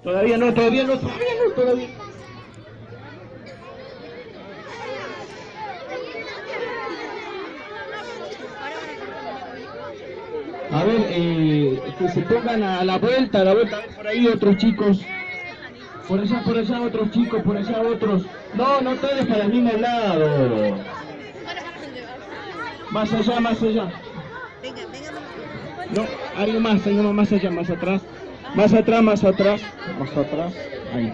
Todavía no, todavía no, todavía. A ver, que se pongan a la vuelta, a ver por ahí otros chicos. Por allá otros chicos, por allá otros. No, no todos para el mismo lado. Más allá, más allá. No, algo más allá, más atrás. Más atrás, más atrás. Más atrás. Ahí.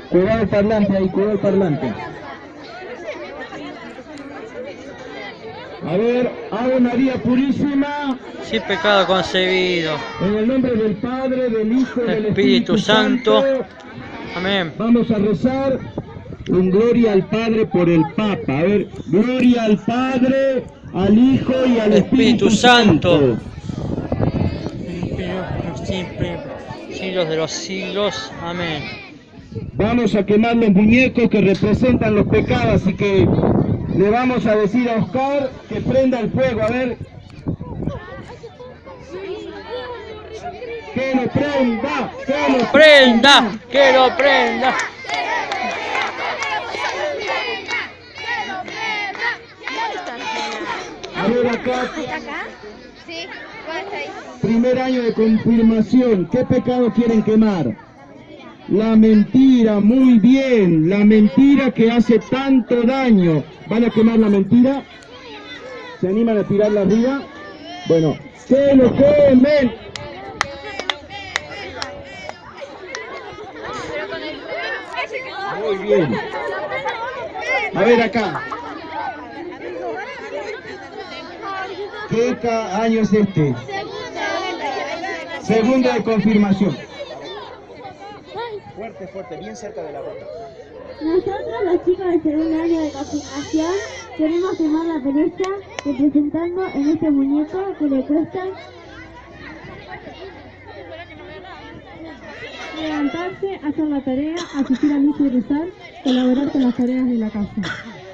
Cuidado el parlante ahí, cuidado el parlante. A ver, Ave María Purísima. Sin pecado concebido. En el nombre del Padre, del Hijo y del Espíritu Santo. Santo. Amén. Vamos a rezar en gloria al Padre por el Papa. A ver, gloria al Padre, al Hijo y al Espíritu Santo. Siempre, siglos de los siglos. Amén. Vamos a quemar los muñecos que representan los pecados, así que le vamos a decir a Oscar que prenda el fuego. A ver. Que lo prenda, que lo prenda, que lo prenda. A ver acá. Sí, primer año de confirmación. ¿Qué pecado quieren quemar? La mentira, muy bien. La mentira que hace tanto daño. ¿Van a quemar la mentira? ¿Se animan a tirarla arriba? Bueno, que lo quemen. Muy bien. A ver acá. ¿Qué año es este? Segundo de confirmación. Fuerte, fuerte, bien cerca de la boca. Nosotros, los chicos del segundo año de confirmación, queremos quemar la pereza representando en este muñeco que le cuesta levantarse, hacer la tarea, asistir a misa y rezar, colaborar con las tareas de la casa.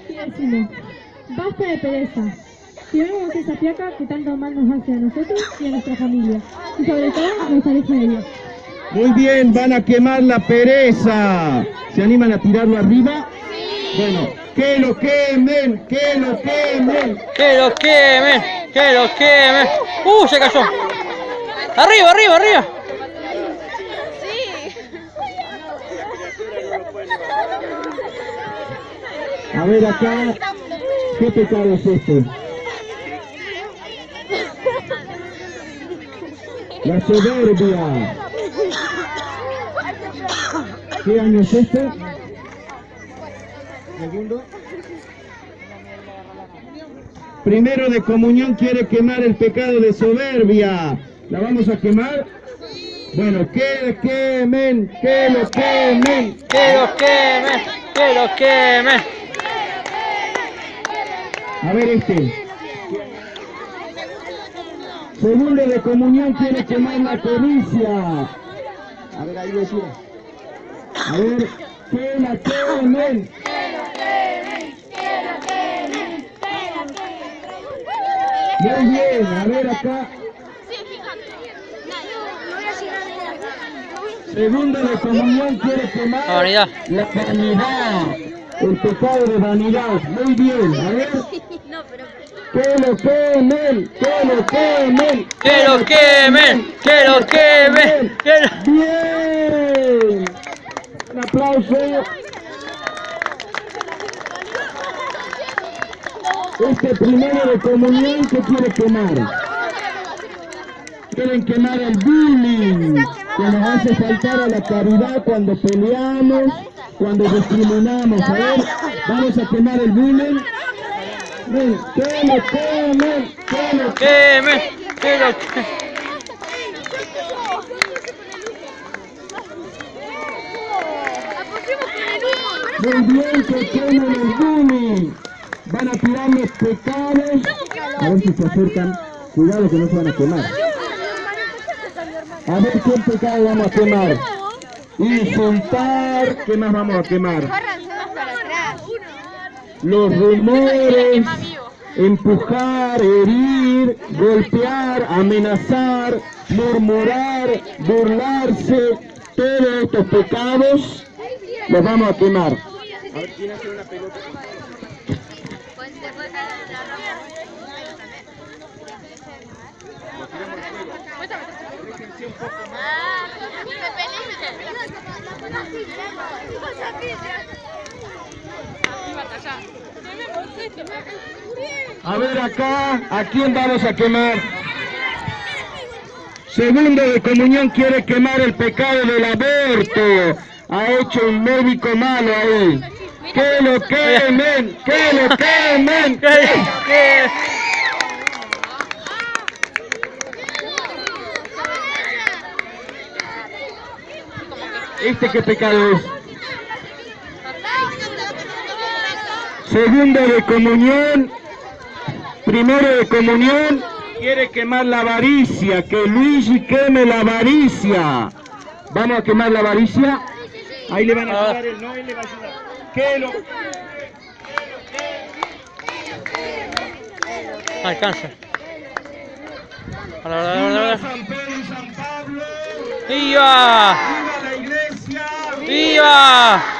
Y decimos, basta de pereza. Llevemos esa fiaca que tanto mal nos hace a nosotros y a nuestra familia. Y sobre todo nos aleja de Dios. Muy bien, van a quemar la pereza. ¿Se animan a tirarlo arriba? Bueno, que lo quemen, que lo quemen. Que lo quemen, que lo quemen. Se cayó. Arriba, arriba, arriba. A ver acá, ¿qué pecado es este? La soberbia. ¿Qué año es este? Segundo. Primero de comunión quiere quemar el pecado de soberbia. ¿La vamos a quemar? Bueno, que quemen, que lo quemen. Que lo quemen, que lo quemen. A ver este. Segundo de comunión quiere quemar la codicia. A ver, ahí decía. A ver, que la quemen. Muy bien, a ver acá. Segundo de comunión quiere quemar Vanidad. la vanidad. El pecado de vanidad. Muy bien, a ver. Que lo quemen, que lo quemen. Que lo quemen, que lo quemen. Bien. Un aplauso. Este primero de comunión que quiere quemar. Quieren quemar el bullying, que nos hace faltar a la caridad cuando peleamos, cuando discriminamos. A ver, vamos a quemar el bullying. Ven, que lo quemen, que lo quemen, que lo quemen. Muy bien, que quemen el bullying. Van a tirar los pecados. A ver si se acercan. Cuidado que no se van a quemar. A ver qué pecado vamos a quemar. Insultar. ¿Qué más vamos a quemar? Los rumores. Empujar, herir, golpear, amenazar, murmurar, burlarse. todos estos pecados los vamos a quemar. A ver, ¿quién hace una pelota? A ver acá, ¿a quién vamos a quemar? Segundo de comunión quiere quemar el pecado del aborto. Ha hecho un médico malo ahí. ¡Que lo quemen! ¡Que lo quemen! ¿Este qué pecado es? Segundo de comunión, primero de comunión, quiere quemar la avaricia, que Luigi queme la avaricia. ¿Vamos a quemar la avaricia? Ahí le van a ayudar, él no, él le va a ayudar. Que lo... Alcanza. ¡Viva San Pedro y San Pablo! ¡Viva! ¡Viva la iglesia! ¡Viva!